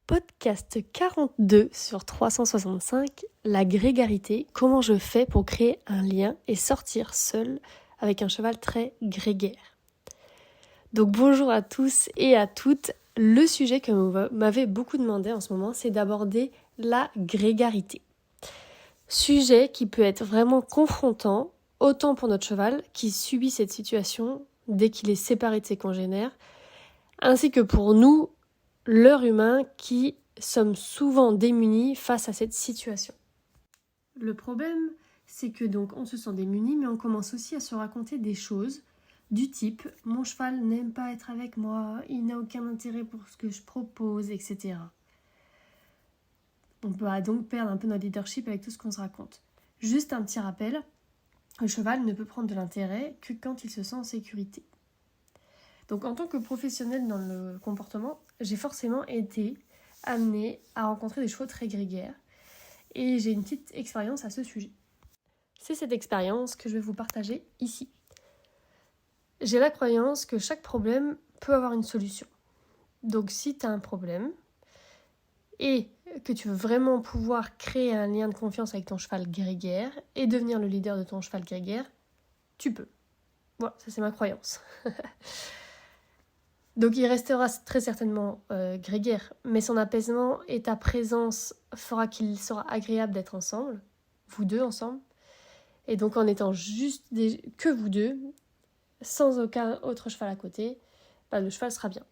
Podcast 42 sur 365, la grégarité, comment je fais pour créer un lien et sortir seul avec un cheval très grégaire. Donc bonjour à tous et à toutes, le sujet que vous m'avez beaucoup demandé en ce moment, c'est d'aborder la grégarité. Sujet qui peut être vraiment confrontant, autant pour notre cheval qui subit cette situation dès qu'il est séparé de ses congénères, ainsi que pour nous, l'être humain qui sommes souvent démunis face à cette situation. Le problème, c'est que donc on se sent démunis, mais on commence aussi à se raconter des choses du type « mon cheval n'aime pas être avec moi, il n'a aucun intérêt pour ce que je propose, etc. » On peut donc perdre un peu notre leadership avec tout ce qu'on se raconte. Juste un petit rappel, le cheval ne peut prendre de l'intérêt que quand il se sent en sécurité. Donc en tant que professionnelle dans le comportement, j'ai forcément été amenée à rencontrer des chevaux très grégaires et j'ai une petite expérience à ce sujet. C'est cette expérience que je vais vous partager ici. J'ai la croyance que chaque problème peut avoir une solution. Donc si tu as un problème et que tu veux vraiment pouvoir créer un lien de confiance avec ton cheval grégaire et devenir le leader de ton cheval grégaire, tu peux. Voilà, ça c'est ma croyance. Donc il restera très certainement grégaire, mais son apaisement et ta présence fera qu'il sera agréable d'être ensemble, vous deux ensemble. Et donc en étant juste que vous deux, sans aucun autre cheval à côté, le cheval sera bien.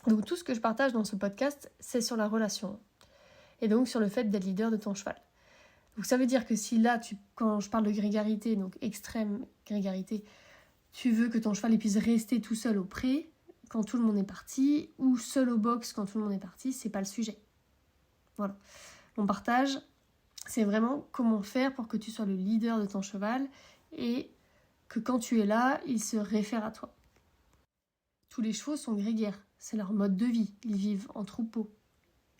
Donc tout ce que je partage dans ce podcast, c'est sur la relation. Et donc sur le fait d'être leader de ton cheval. Donc ça veut dire que si là, quand je parle de grégarité, donc extrême grégarité, tu veux que ton cheval puisse rester tout seul au pré quand tout le monde est parti, ou seul au box quand tout le monde est parti, c'est pas le sujet. Voilà. Mon partage, c'est vraiment comment faire pour que tu sois le leader de ton cheval et que quand tu es là, il se réfère à toi. Tous les chevaux sont grégaires, c'est leur mode de vie, ils vivent en troupeau,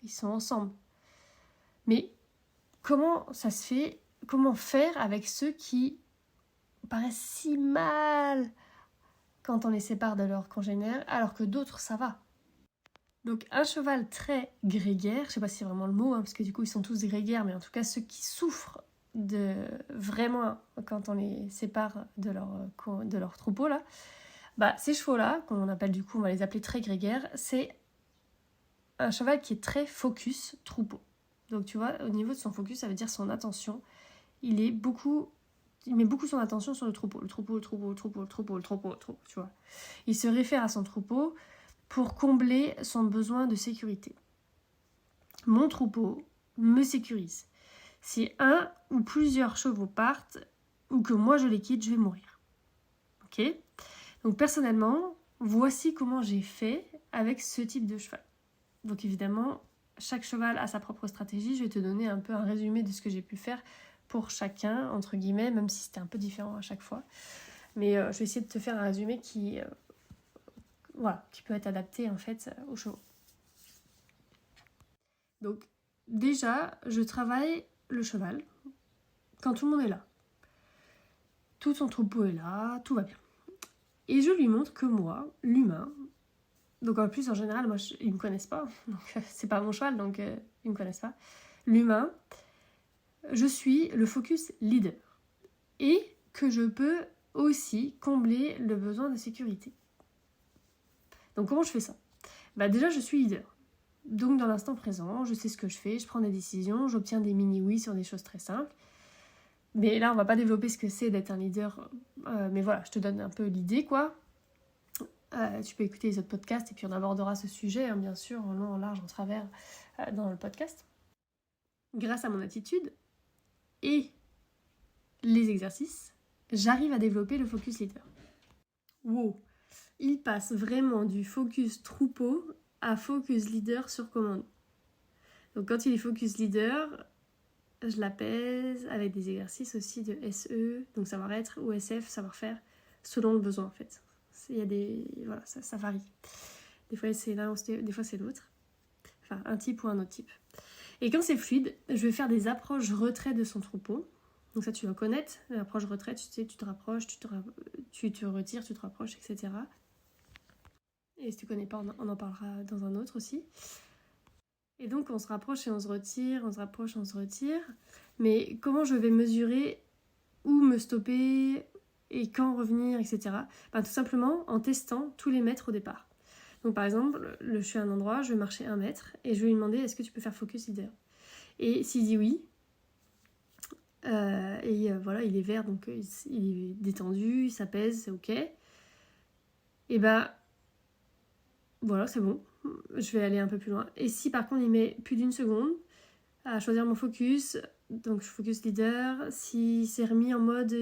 ils sont ensemble. Mais comment ça se fait, comment faire avec ceux qui paraissent si mal quand on les sépare de leurs congénères, alors que d'autres, ça va. Donc un cheval très grégaire, je sais pas si c'est vraiment le mot, parce que du coup ils sont tous grégaires, mais en tout cas ceux qui souffrent de vraiment quand on les sépare de leur troupeau là, ces chevaux-là, qu'on appelle du coup, on va les appeler très grégaires, c'est un cheval qui est très focus troupeau. Donc tu vois, au niveau de son focus, ça veut dire son attention, il met beaucoup son attention sur le troupeau, tu vois. Il se réfère à son troupeau pour combler son besoin de sécurité. Mon troupeau me sécurise. Si un ou plusieurs chevaux partent ou que moi je les quitte, je vais mourir. Ok ? Donc personnellement, voici comment j'ai fait avec ce type de cheval. Donc évidemment, chaque cheval a sa propre stratégie. Je vais te donner un peu un résumé de ce que j'ai pu faire pour chacun, entre guillemets, même si c'était un peu différent à chaque fois. Mais je vais essayer de te faire un résumé qui peut être adapté en fait aux chevaux. Donc déjà, je travaille le cheval quand tout le monde est là. Tout son troupeau est là, tout va bien. Et je lui montre que moi, l'humain, donc en plus en général, ils me connaissent pas, donc c'est pas mon cheval, donc ils me connaissent pas. L'humain, je suis le focus leader. Et que je peux aussi combler le besoin de sécurité. Donc comment je fais ça ? Déjà je suis leader. Donc dans l'instant présent, je sais ce que je fais, je prends des décisions, j'obtiens des mini-oui sur des choses très simples. Mais là on va pas développer ce que c'est d'être un leader, mais voilà, je te donne un peu l'idée quoi. Tu peux écouter les autres podcasts et puis on abordera ce sujet, bien sûr, en long, en large, en travers dans le podcast. Grâce à mon attitude et les exercices, j'arrive à développer le focus leader. Wow, il passe vraiment du focus troupeau à focus leader sur commande. Donc quand il est focus leader, je l'apaise avec des exercices aussi de SE, donc savoir-être, ou SF, savoir-faire, selon le besoin en fait. Il y a ça varie. Des fois c'est l'un, des fois c'est l'autre. Enfin, un type ou un autre type. Et quand c'est fluide, je vais faire des approches retrait de son troupeau. Donc ça, tu vas connaître, l'approche retrait, tu sais, tu te rapproches, tu te retires, tu te rapproches, etc. Et si tu connais pas, on en parlera dans un autre aussi. Et donc on se rapproche et on se retire, on se rapproche, on se retire. Mais comment je vais mesurer où me stopper et quand revenir, etc. Tout simplement en testant tous les mètres au départ. Donc par exemple, je suis à un endroit, je vais marcher 1 mètre et je vais lui demander est-ce que tu peux faire focus leader. Et s'il dit oui, voilà, il est vert, donc il est détendu, il s'apaise, c'est ok. Et voilà, c'est bon, je vais aller un peu plus loin. Et si par contre il met plus d'1 seconde à choisir mon focus, donc focus leader, si c'est remis en mode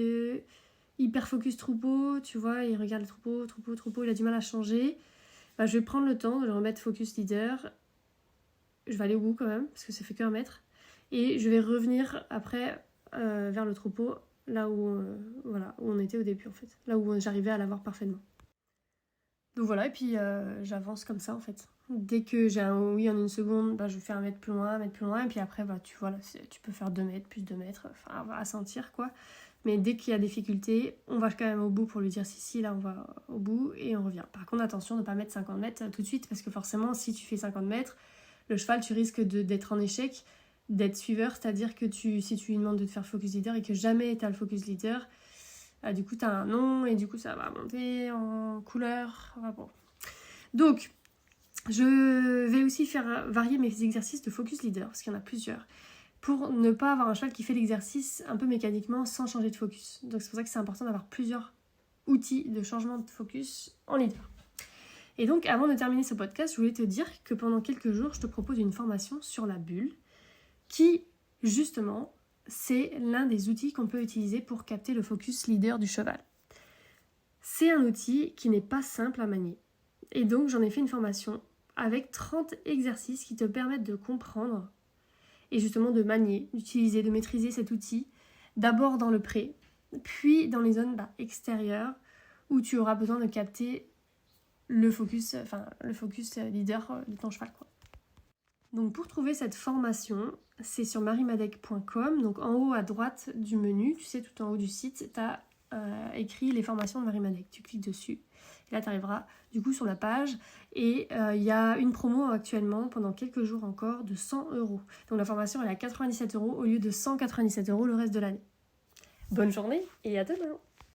hyper focus troupeau, tu vois, il regarde le troupeau, il a du mal à changer, je vais prendre le temps de le remettre focus leader. Je vais aller au bout quand même, parce que ça fait qu'1 mètre. Et je vais revenir après vers le troupeau, là où on était au début en fait. Là où j'arrivais à l'avoir parfaitement. Donc voilà, et puis j'avance comme ça en fait. Dès que j'ai un oui en 1 seconde, je fais 1 mètre plus loin, et puis après, tu vois, là, tu peux faire 2 mètres, plus 2 mètres, enfin, à sentir quoi. Mais dès qu'il y a difficulté, on va quand même au bout pour lui dire si, là on va au bout et on revient. Par contre, attention de ne pas mettre 50 mètres tout de suite, parce que forcément, si tu fais 50 mètres, le cheval, tu risques d'être en échec, d'être suiveur, c'est-à-dire que si tu lui demandes de te faire focus leader et que jamais tu as le focus leader, du coup tu as un nom et du coup ça va monter en couleur. Bon. Donc, je vais aussi faire varier mes exercices de focus leader, parce qu'il y en a plusieurs, pour ne pas avoir un cheval qui fait l'exercice un peu mécaniquement sans changer de focus. Donc c'est pour ça que c'est important d'avoir plusieurs outils de changement de focus en leader. Et donc, avant de terminer ce podcast, je voulais te dire que pendant quelques jours, je te propose une formation sur la bulle qui, justement, c'est l'un des outils qu'on peut utiliser pour capter le focus leader du cheval. C'est un outil qui n'est pas simple à manier. Et donc, j'en ai fait une formation avec 30 exercices qui te permettent de comprendre et justement de manier, d'utiliser, de maîtriser cet outil, d'abord dans le pré, puis dans les zones extérieures où tu auras besoin de capter le focus leader de ton cheval, quoi. Donc pour trouver cette formation, c'est sur marimadec.com. Donc en haut à droite du menu, tu sais, tout en haut du site, tu as écrit les formations de Marimadec. Tu cliques dessus et là tu arriveras du coup sur la page et il y a une promo actuellement pendant quelques jours encore de 100 €. Donc la formation elle est à 97 € au lieu de 197 € le reste de l'année. Bonne journée et à demain.